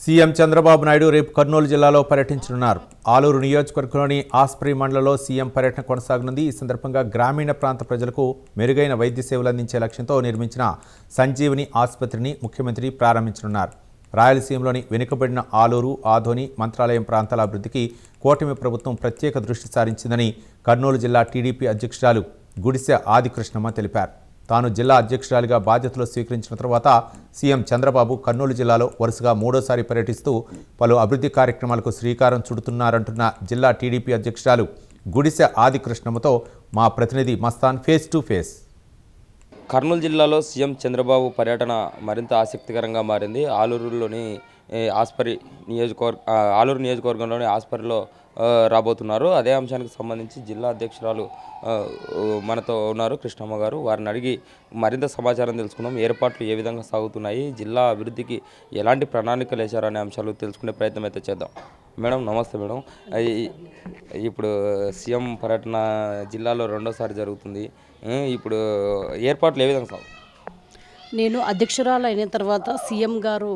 CM Chandrababu Naidu రేపు కర్నూలు జిల్లాలో పర్యటించనున్నారు. ఆలూరు నియోజకవర్గంలోని ఆస్పరి మండలంలో సీఎం పర్యటన కొనసాగనుంది. ఈ సందర్భంగా గ్రామీణ ప్రాంత ప్రజలకు మెరుగైన వైద్య సేవలు అందించే లక్ష్యంతో నిర్మించిన సంజీవని ఆసుపత్రిని ముఖ్యమంత్రి ప్రారంభించనున్నారు. రాయలసీమలోని వెనుకబడిన ఆలూరు, ఆదోని, మంత్రాలయం ప్రాంతాల అభివృద్ధికి కూటమి ప్రభుత్వం ప్రత్యేక దృష్టి సారించిందని కర్నూలు జిల్లా టీడీపీ అధ్యక్షురాలు గుడిసె ఆదికృష్ణమ్మ తెలిపారు. తాను జిల్లా అధ్యక్షురాలిగా బాధ్యతలు స్వీకరించిన తర్వాత సీఎం చంద్రబాబు కర్నూలు జిల్లాలో వరుసగా మూడోసారి పర్యటిస్తూ పలు అభివృద్ధి కార్యక్రమాలకు శ్రీకారం చుడుతున్నారంటున్న జిల్లా టీడీపీ అధ్యక్షురాలు గుడిసె ఆదికృష్ణమ్మతో మా ప్రతినిధి Mastan face to face. Kurnool జిల్లాలో సీఎం చంద్రబాబు పర్యటన మరింత ఆసక్తికరంగా మారింది. ఆలూరులోని ఆలూరు నియోజకవర్గంలోని ఆస్పరిలో రాబోతున్నారు. అదే అంశానికి సంబంధించి జిల్లా అధ్యక్షురాలు మనతో ఉన్నారు కృష్ణమ్మ గారు. వారిని అడిగి మరింత సమాచారం తెలుసుకుందాం. ఏర్పాట్లు ఏ విధంగా సాగుతున్నాయి, జిల్లా అభివృద్ధికి ఎలాంటి ప్రణాళికలు వేశారనే అంశాలు తెలుసుకునే ప్రయత్నం అయితే చేద్దాం. మేడం నమస్తే మేడం. ఇప్పుడు సీఎం పర్యటన జిల్లాలో రెండోసారి జరుగుతుంది. ఇప్పుడు ఏర్పాట్లు ఏ విధంగా సాగు? నేను అధ్యక్షురాలు అయిన తర్వాత సీఎం గారు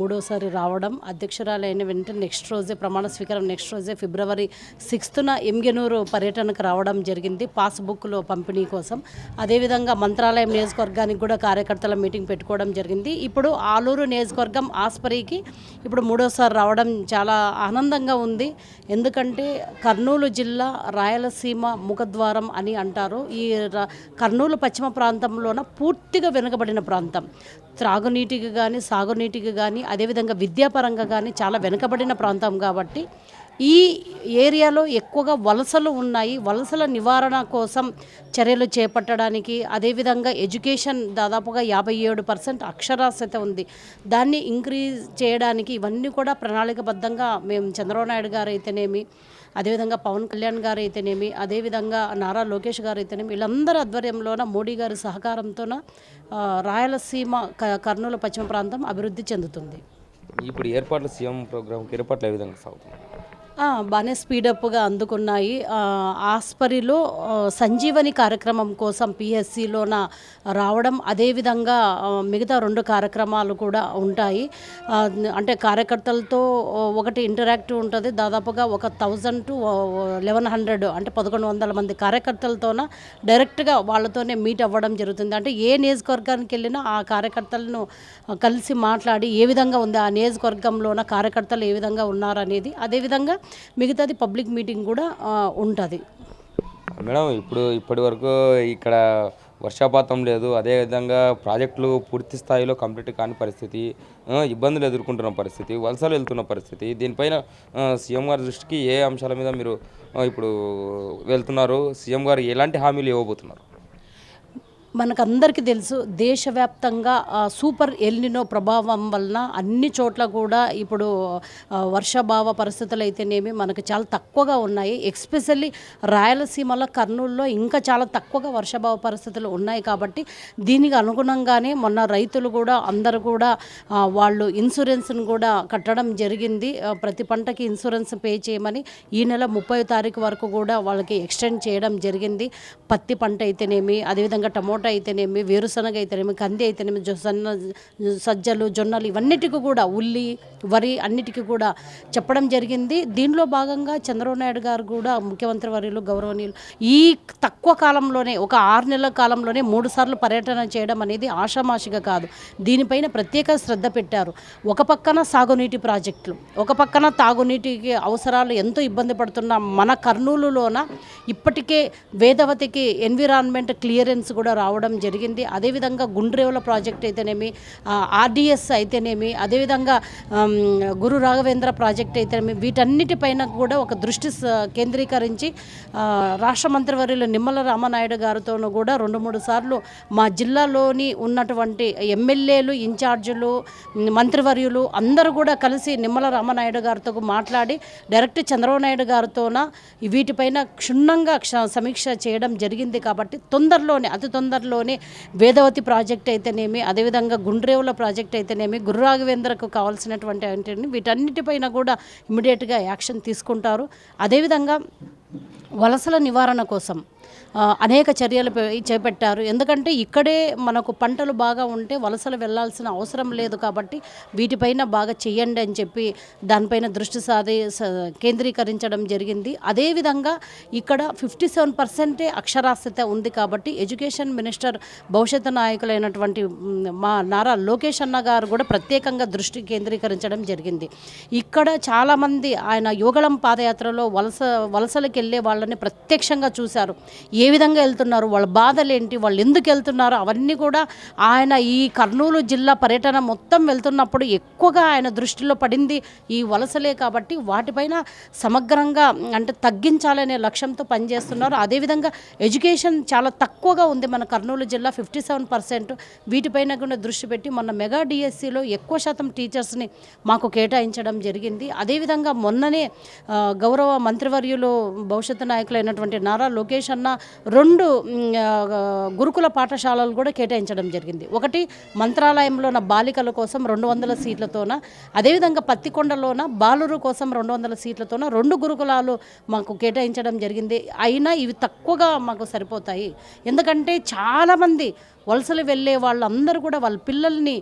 మూడోసారి రావడం, అధ్యక్షురాలు అయిన వెంటనే నెక్స్ట్ రోజే ప్రమాణ స్వీకారం, నెక్స్ట్ రోజే February 6th ఎమ్గెనూరు పర్యటనకు రావడం జరిగింది పాస్బుక్లో పంపిణీ కోసం. అదేవిధంగా మంత్రాలయం నియోజకవర్గానికి కూడా కార్యకర్తల మీటింగ్ పెట్టుకోవడం జరిగింది. ఇప్పుడు ఆలూరు నియోజకవర్గం ఆస్పరికి ఇప్పుడు మూడోసారి రావడం చాలా ఆనందంగా ఉంది. ఎందుకంటే కర్నూలు జిల్లా రాయలసీమ ముఖద్వారం అని అంటారు. ఈ కర్నూలు పశ్చిమ ప్రాంతంలోన పూర్తిగా వెనుకబడిన ప్రాంతం, త్రాగునీటికి కానీ సాగునీటికి కానీ అదేవిధంగా విద్యాపరంగా కానీ చాలా వెనుకబడిన ప్రాంతం కాబట్టి ఈ ఏరియాలో ఎక్కువగా వలసలు ఉన్నాయి. వలసల నివారణ కోసం చర్యలు చేపట్టడానికి, అదేవిధంగా ఎడ్యుకేషన్ దాదాపుగా 57% అక్షరాస్యత ఉంది. దాన్ని ఇంక్రీజ్ చేయడానికి ఇవన్నీ కూడా ప్రణాళికబద్ధంగా మేము చంద్రబాబు నాయుడు గారు అయితేనేమి, అదేవిధంగా పవన్ కళ్యాణ్ గారు అయితేనేమి, అదేవిధంగా నారా లోకేష్ గారు అయితేనేమి, వీళ్ళందరి ఆధ్వర్యంలోన మోడీ గారి సహకారంతోన రాయలసీమ కర్నూలు పశ్చిమ ప్రాంతం అభివృద్ధి చెందుతుంది. ఇప్పుడు ఏర్పాట్లు సీఎం ప్రోగ్రాంకి ఏర్పాట్లు ఏ విధంగా సాగుతుంది? బాగానే స్పీడప్గా అందుకున్నాయి. ఆస్పరిలో సంజీవని కార్యక్రమం కోసం పిఎస్సిలోన రావడం, అదేవిధంగా మిగతా 2 కార్యక్రమాలు కూడా ఉంటాయి. అంటే కార్యకర్తలతో ఒకటి ఇంటరాక్టివ్ ఉంటుంది. దాదాపుగా 1000 to 1100 అంటే 1100 మంది కార్యకర్తలతోన డైరెక్ట్గా వాళ్ళతోనే మీట్ అవ్వడం జరుగుతుంది. అంటే ఏ నియోజకవర్గానికి వెళ్ళినా ఆ కార్యకర్తలను కలిసి మాట్లాడి ఏ విధంగా ఉంది ఆ నియోజకవర్గంలోన కార్యకర్తలు ఏ విధంగా ఉన్నారనేది, అదేవిధంగా మిగతాది పబ్లిక్ మీటింగ్ కూడా ఉంటుంది. మేడం ఇప్పటి వరకు ఇక్కడ వర్షపాతం లేదు, అదేవిధంగా ప్రాజెక్టులు పూర్తి స్థాయిలో కంప్లీట్ కాని పరిస్థితి, ఇబ్బందులు ఎదుర్కొంటున్న పరిస్థితి, వలసలు వెళ్తున్న పరిస్థితి, దీనిపైన సీఎం గారి దృష్టికి ఏ అంశాల మీద మీరు ఇప్పుడు వెళ్తున్నారు? సీఎం గారు ఎలాంటి హామీలు ఇవ్వబోతున్నారు? మనకందరికీ తెలుసు, దేశవ్యాప్తంగా సూపర్ ఎల్నినో ప్రభావం వలన అన్ని చోట్ల కూడా ఇప్పుడు వర్షాభావ పరిస్థితులు అయితేనేమి మనకు చాలా తక్కువగా ఉన్నాయి. ఎస్పెషల్లీ రాయలసీమలో కర్నూలులో ఇంకా చాలా తక్కువగా వర్షాభావ పరిస్థితులు ఉన్నాయి. కాబట్టి దీనికి అనుగుణంగానే మొన్న రైతులు కూడా అందరూ కూడా వాళ్ళు ఇన్సూరెన్స్ను కూడా కట్టడం జరిగింది. ప్రతి పంటకి ఇన్సూరెన్స్ పే చేయమని ఈ నెల 30వ తారీఖు వరకు కూడా వాళ్ళకి ఎక్స్టెండ్ చేయడం జరిగింది. పత్తి పంట అయితేనేమి, అదేవిధంగా టమోటా అయితేనేమి, వేరుశనగ అయితేనేమి, కంది అయితేనేమి, సజ్జలు, జొన్నలు, ఇవన్నిటికీ కూడా ఉల్లి, వరి అన్నిటికీ కూడా చెప్పడం జరిగింది. దీనిలో భాగంగా చంద్రబాబు నాయుడు గారు కూడా ముఖ్యమంత్రి వర్యులు గౌరవనీయులు ఈ తక్కువ కాలంలోనే ఒక 6 నెలల కాలంలోనే 3 సార్లు పర్యటన చేయడం అనేది ఆషామాషిగా కాదు. దీనిపైన ప్రత్యేక శ్రద్ధ పెట్టారు. ఒక పక్కన సాగునీటి ప్రాజెక్టులు, ఒక పక్కన తాగునీటికి అవసరాలు ఎంతో ఇబ్బంది పడుతున్న మన కర్నూలులోన ఇప్పటికే వేదవతికి ఎన్విరాన్మెంట్ క్లియరెన్స్ కూడా రావడం జరిగింది. అదేవిధంగా గుండ్రేవుల ప్రాజెక్ట్ అయితేనేమి, ఆర్డిఎస్ అయితేనేమి, అదేవిధంగా గురు రాఘవేంద్ర ప్రాజెక్ట్ అయితేనేమి, వీటన్నిటిపైన కూడా ఒక దృష్టి కేంద్రీకరించి రాష్ట్ర మంత్రివర్యులు నిమ్మల రామనాయుడు గారితోనూ కూడా 2-3 సార్లు మా జిల్లాలోని ఉన్నటువంటి ఎమ్మెల్యేలు, ఇన్ఛార్జీలు, మంత్రివర్యులు అందరూ కూడా కలిసి నిమ్మల రామనాయుడు గారితో మాట్లాడి డైరెక్ట్ చంద్రబాబు నాయుడు గారితోన వీటిపైన క్షుణ్ణంగా సమీక్ష చేయడం జరిగింది. కాబట్టి అతి తొందరలోనే వేదవతి ప్రాజెక్ట్ అయితేనేమి, అదేవిధంగా గుండ్రేవుల ప్రాజెక్ట్ అయితేనేమి, గురు రాఘవేంద్రకు కావాల్సినటువంటి వీటన్నిటిపైన కూడా ఇమ్మీడియట్గా యాక్షన్ తీసుకుంటారు. అదేవిధంగా వలసల నివారణ కోసం అనేక చర్యలు చేపట్టారు. ఎందుకంటే ఇక్కడే మనకు పంటలు బాగా ఉంటే వలసలు వెళ్ళాల్సిన అవసరం లేదు కాబట్టి వీటిపైన బాగా చెయ్యండి అని చెప్పి దానిపైన దృష్టి కేంద్రీకరించడం జరిగింది. అదేవిధంగా ఇక్కడ 57% అక్షరాస్యత ఉంది కాబట్టి ఎడ్యుకేషన్ మినిస్టర్ భవిష్యత్తు నాయకులైనటువంటి మా నారా లోకేష్ అన్న గారు కూడా ప్రత్యేకంగా దృష్టి కేంద్రీకరించడం జరిగింది. ఇక్కడ చాలామంది ఆయన యువగళం పాదయాత్రలో వలసలకు వెళ్ళే వాళ్ళని ప్రత్యక్షంగా చూశారు. ఏ విధంగా వెళ్తున్నారు, వాళ్ళ బాధలు ఏంటి, వాళ్ళు ఎందుకు వెళ్తున్నారు, అవన్నీ కూడా ఆయన ఈ కర్నూలు జిల్లా పర్యటన మొత్తం వెళ్తున్నప్పుడు ఎక్కువగా ఆయన దృష్టిలో పడింది ఈ వలసలే కాబట్టి వాటిపైన సమగ్రంగా అంటే తగ్గించాలనే లక్ష్యంతో పనిచేస్తున్నారు. అదేవిధంగా ఎడ్యుకేషన్ చాలా తక్కువగా ఉంది మన కర్నూలు జిల్లా 57%. వీటిపైన కూడా దృష్టి పెట్టి మొన్న మెగా డిఎస్సిలో ఎక్కువ శాతం టీచర్స్ని మాకు కేటాయించడం జరిగింది. అదేవిధంగా మొన్ననే గౌరవ మంత్రివర్యులు భవిష్యత్తు నాయకులైనటువంటి నారా లోకేష్ అన్న 2 గురుకుల పాఠశాలలు కూడా కేటాయించడం జరిగింది. ఒకటి మంత్రాలయంలోన బాలికల కోసం 200 సీట్లతోన, అదేవిధంగా పత్తికొండలోన బాలురు కోసం 200 సీట్లతోన 2 గురుకులాలు మాకు కేటాయించడం జరిగింది. అయినా ఇవి తక్కువగా మాకు సరిపోతాయి. ఎందుకంటే చాలామంది వలసలు వెళ్ళే వాళ్ళందరూ కూడా వాళ్ళ పిల్లల్ని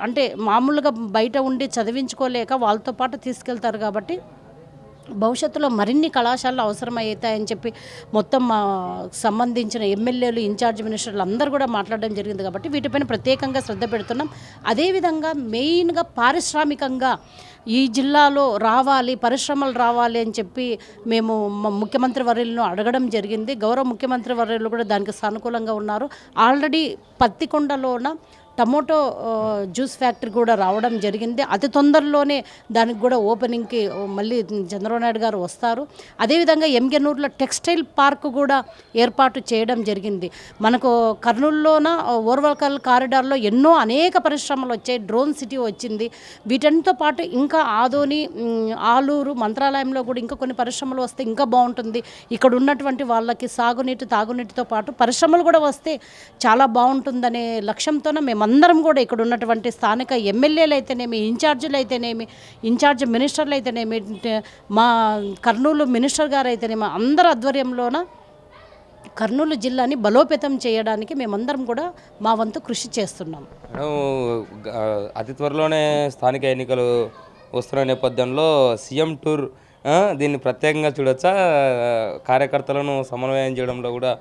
అంటే మామూలుగా బయట ఉండి చదివించుకోలేక వాళ్ళతో పాటు తీసుకెళ్తారు కాబట్టి భవిష్యత్తులో మరిన్ని కళాశాలలు అవసరమవుతాయని చెప్పి మొత్తం సంబంధించిన ఎమ్మెల్యేలు, ఇన్ఛార్జ్ మినిస్టర్లు అందరూ కూడా మాట్లాడడం జరిగింది కాబట్టి వీటిపైన ప్రత్యేకంగా శ్రద్ధ పెడుతున్నాం. అదేవిధంగా మెయిన్గా పారిశ్రామికంగా ఈ జిల్లాలో పరిశ్రమలు రావాలి అని చెప్పి మేము ముఖ్యమంత్రి వర్యులను అడగడం జరిగింది. గౌరవ ముఖ్యమంత్రి వర్యులు కూడా దానికి సానుకూలంగా ఉన్నారు. ఆల్రెడీ పత్తికొండలోన టమోటో జ్యూస్ ఫ్యాక్టరీ కూడా రావడం జరిగింది. అతి తొందరలోనే దానికి కూడా ఓపెనింగ్కి మళ్ళీ చంద్రబాబు నాయుడు గారు వస్తారు. అదేవిధంగా ఎంగెనూరులో టెక్స్టైల్ పార్క్ కూడా ఏర్పాటు చేయడం జరిగింది. మనకు కర్నూలులోన ఓర్వకల్ కారిడార్లో అనేక పరిశ్రమలు వచ్చాయి. డ్రోన్ సిటీ వచ్చింది. వీటన్నిటితో పాటు ఇంకా ఆదోని, ఆలూరు, మంత్రాలయంలో కూడా ఇంకా కొన్ని పరిశ్రమలు వస్తే ఇంకా బాగుంటుంది. ఇక్కడ ఉన్నటువంటి వాళ్ళకి సాగునీటి, తాగునీటితో పాటు పరిశ్రమలు కూడా వస్తే చాలా బాగుంటుందనే లక్ష్యంతోనే మేమందరం కూడా ఇక్కడ ఉన్నటువంటి స్థానిక ఎమ్మెల్యేలు అయితేనేమి, ఇన్ఛార్జీలు అయితేనేమి, ఇన్ఛార్జ్ మినిస్టర్లు అయితేనేమి, మా కర్నూలు మినిస్టర్ గారు అయితేనేమి అందరి ఆధ్వర్యంలోన కర్నూలు జిల్లాని బలోపేతం చేయడానికి మేమందరం కూడా మా వంతు కృషి చేస్తున్నాం. అతి త్వరలోనే స్థానిక ఎన్నికలు వస్తున్న నేపథ్యంలో సీఎం టూర్ దీన్ని ప్రత్యేకంగా చూడొచ్చా? కార్యకర్తలను సమన్వయం చేయడంలో కూడా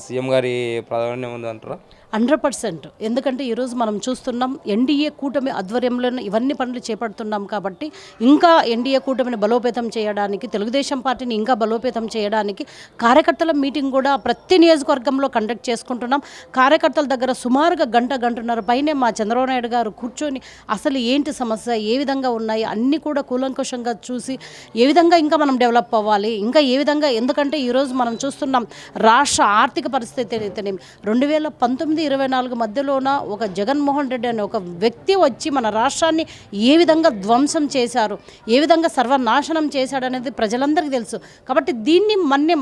సీఎం గారి ప్రాధాన్యం ఉంది అంటారా? 100%. ఎందుకంటే ఈరోజు మనం చూస్తున్నాం ఎన్డీఏ కూటమి ఆధ్వర్యంలో ఇవన్నీ పనులు చేపడుతున్నాం కాబట్టి ఇంకా ఎన్డీఏ కూటమిని బలోపేతం చేయడానికి, తెలుగుదేశం పార్టీని ఇంకా బలోపేతం చేయడానికి కార్యకర్తల మీటింగ్ కూడా ప్రతి నియోజకవర్గంలో కండక్ట్ చేసుకుంటున్నాం. కార్యకర్తల దగ్గర సుమారుగా గంటన్నర పైనే మా చంద్రబాబు నాయుడు గారు కూర్చొని అసలు ఏంటి సమస్య, ఏ విధంగా ఉన్నాయి అన్నీ కూడా కూలంకషంగా చూసి ఏ విధంగా ఇంకా మనం డెవలప్ అవ్వాలి, ఇంకా ఏ విధంగా, ఎందుకంటే ఈరోజు మనం చూస్తున్నాం రాష్ట్ర ఆర్థిక పరిస్థితి అయితేనేమి 2019-24 మధ్యలోన ఒక జగన్మోహన్ రెడ్డి అనే ఒక వ్యక్తి వచ్చి మన రాష్ట్రాన్ని ఏ విధంగా ధ్వంసం చేశారు, ఏ విధంగా సర్వనాశనం చేశాడనేది ప్రజలందరికీ తెలుసు. కాబట్టి దీన్ని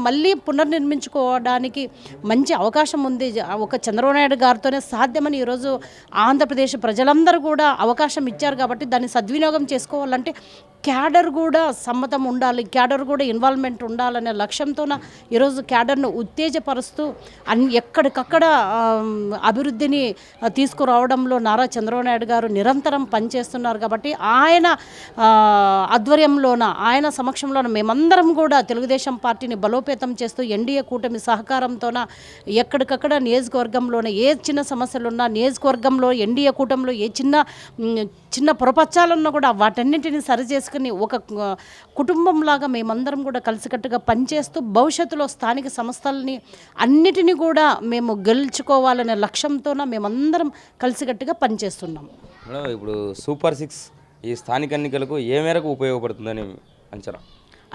మళ్ళీ పునర్నిర్మించుకోవడానికి మంచి అవకాశం ఉంది. ఒక చంద్రబాబు నాయుడు గారితోనే సాధ్యమని ఈరోజు ఆంధ్రప్రదేశ్ ప్రజలందరూ కూడా అవకాశం ఇచ్చారు. కాబట్టి దాన్ని సద్వినియోగం చేసుకోవాలంటే క్యాడర్ కూడా సమ్మతం ఉండాలి, క్యాడర్ కూడా ఇన్వాల్వ్మెంట్ ఉండాలనే లక్ష్యంతోన ఈరోజు క్యాడర్ను ఉత్తేజపరుస్తూ ఎక్కడికక్కడ అభివృద్ధిని తీసుకురావడంలో నారా చంద్రబాబు నాయుడు గారు నిరంతరం పనిచేస్తున్నారు. కాబట్టి ఆయన ఆధ్వర్యంలోన, ఆయన సమక్షంలోన మేమందరం కూడా తెలుగుదేశం పార్టీని బలోపేతం చేస్తూ ఎన్డీఏ కూటమి సహకారంతోన ఎక్కడికక్కడ నియోజకవర్గంలోన ఏ చిన్న సమస్యలున్నా, నియోజకవర్గంలో ఎన్డీఏ కూటమిలో ఏ చిన్న పొరపచ్చాలన్నా కూడా వాటన్నింటినీ సరిచేసుకుని ఒక కుటుంబంలాగా మేమందరం కూడా కలిసికట్టుగా పనిచేస్తూ భవిష్యత్తులో స్థానిక సంస్థలని అన్నిటినీ కూడా మేము గెలుచుకోవాలనే లక్ష్యంతోన మేమందరం కలిసికట్టుగా పనిచేస్తున్నాం. ఇప్పుడు సూపర్ 6 ఈ స్థానిక ఎన్నికలకు ఏ మేరకు ఉపయోగపడుతుందని అంచనా?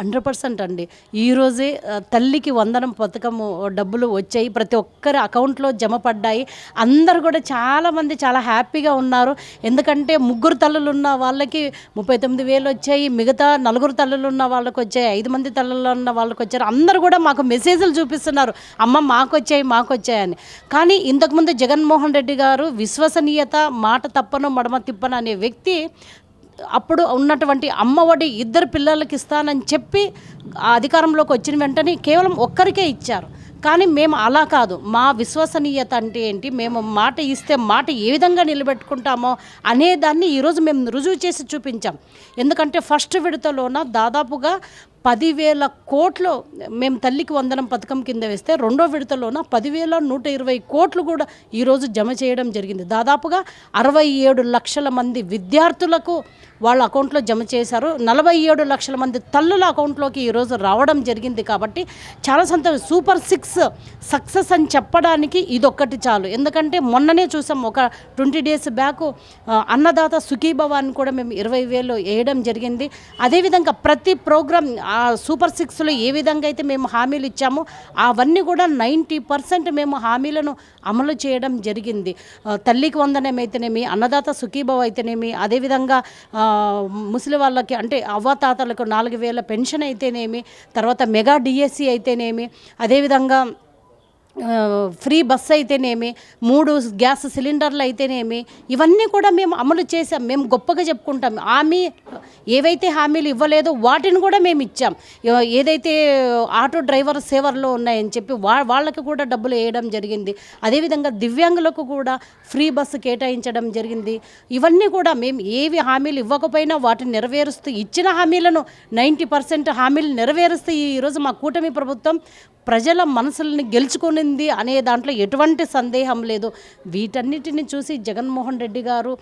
100% అండి. ఈరోజే తల్లికి వందనం పథకము డబ్బులు వచ్చాయి, ప్రతి ఒక్కరి అకౌంట్లో జమ పడ్డాయి. అందరు కూడా చాలామంది చాలా హ్యాపీగా ఉన్నారు. ఎందుకంటే 3 తల్లులు ఉన్న వాళ్ళకి 39,000 వచ్చాయి, మిగతా 4 తల్లులు ఉన్న వాళ్ళకి వచ్చాయి, 5 మంది తల్లులు ఉన్న వాళ్ళకి వచ్చారు. అందరూ కూడా మాకు మెసేజ్లు చూపిస్తున్నారు, అమ్మ మాకు వచ్చాయని. కానీ ఇంతకుముందు జగన్మోహన్ రెడ్డి గారు విశ్వసనీయత, మాట తప్పను మడమ తిప్పను అనే వ్యక్తి అప్పుడు ఉన్నటువంటి అమ్మఒడి 2 పిల్లలకి ఇస్తానని చెప్పి ఆ అధికారంలోకి వచ్చిన వెంటనే కేవలం ఒక్కరికే ఇచ్చారు. కానీ మేము అలా కాదు. మా విశ్వసనీయత అంటే ఏంటి, మేము మాట ఇస్తే మాట ఏ విధంగా నిలబెట్టుకుంటామో అనేదాన్ని ఈరోజు మేము రుజువు చేసి చూపించాం. ఎందుకంటే ఫస్ట్ విడతలోన దాదాపుగా 10,000 కోట్లు మేము తల్లికి వందనం పథకం కింద వేస్తే, రెండో విడతలోన 10,120 కోట్లు కూడా ఈరోజు జమ చేయడం జరిగింది. దాదాపుగా 67 లక్షల మంది విద్యార్థులకు వాళ్ళ అకౌంట్లో జమ చేశారు. 47 లక్షల మంది తల్లుల అకౌంట్లోకి ఈరోజు రావడం జరిగింది. కాబట్టి చాలా సంతోషం. సూపర్ 6 సక్సెస్ అని చెప్పడానికి ఇదొక్కటి చాలు. ఎందుకంటే మొన్ననే చూసాం, ఒక 20 డేస్ బ్యాక్ అన్నదాత సుఖీభవ అని కూడా మేము 20,000 వేయడం జరిగింది. అదేవిధంగా ప్రతి ప్రోగ్రాం ఆ సూపర్ 6లో ఏ విధంగా అయితే మేము హామీలు ఇచ్చామో అవన్నీ కూడా 90% మేము హామీలను అమలు చేయడం జరిగింది. తల్లికి వందనం అయితేనేమి, అన్నదాత సుఖీభవ అయితేనేమి, అదేవిధంగా ముసలి వాళ్ళకి అంటే అవ్వాతాతలకు 4,000 పెన్షన్ అయితేనేమి, తర్వాత మెగా డిఎస్సి అయితేనేమి, అదేవిధంగా ఫ్రీ బస్సు అయితేనేమి, 3 గ్యాస్ సిలిండర్లు అయితేనేమి, ఇవన్నీ కూడా మేము అమలు చేసాం. మేము గొప్పగా చెప్పుకుంటాం. ఏవైతే హామీలు ఇవ్వలేదో వాటిని కూడా మేము ఇచ్చాం. ఏదైతే ఆటో డ్రైవర్ సేవల్లో ఉన్నాయని చెప్పి వాళ్ళకి కూడా డబ్బులు వేయడం జరిగింది. అదేవిధంగా దివ్యాంగులకు కూడా ఫ్రీ బస్సు కేటాయించడం జరిగింది. ఇవన్నీ కూడా మేము ఏవి హామీలు ఇవ్వకపోయినా వాటిని నెరవేరుస్తూ, ఇచ్చిన హామీలను 90% హామీలు నెరవేరుస్తూ ఈరోజు మా కూటమి ప్రభుత్వం ప్రజల మనసుల్ని గెలుచుకునింది అనే దాంట్లో ఎటువంటి సందేహం లేదు. వీటన్నిటిని చూసి జగన్మోహన్ రెడ్డి గారు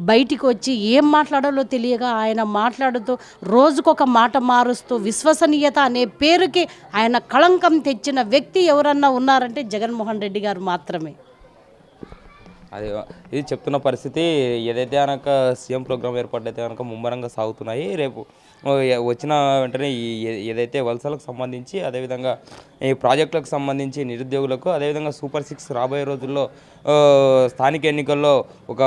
బయటికి వచ్చి ఏం మాట్లాడాలో తెలియక ఆయన మాట్లాడుతూ రోజుకొక మాట మారుస్తూ విశ్వసనీయత అనే పేరుకి ఆయన కళంకం తెచ్చిన వ్యక్తి ఎవరన్నా ఉన్నారంటే జగన్మోహన్ రెడ్డి గారు మాత్రమే. అది ఇది చెప్తున్న పరిస్థితి. ఏదైతే కనుక సీఎం ప్రోగ్రాం ఏర్పాటైతే కనుక ముమ్మరంగా సాగుతున్నాయి. రేపు వచ్చిన వెంటనే ఏదైతే వలసలకు సంబంధించి, అదేవిధంగా ఈ ప్రాజెక్టులకు సంబంధించి నిరుద్యోగులకు, అదేవిధంగా సూపర్ 6 రాబోయే రోజుల్లో స్థానిక ఎన్నికల్లో ఒక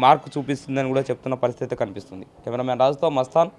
మార్కు చూపిస్తుందని కూడా చెప్తున్న పరిస్థితి కనిపిస్తుంది. కెమెరామ్యాన్ రాజుతో మస్తాన్,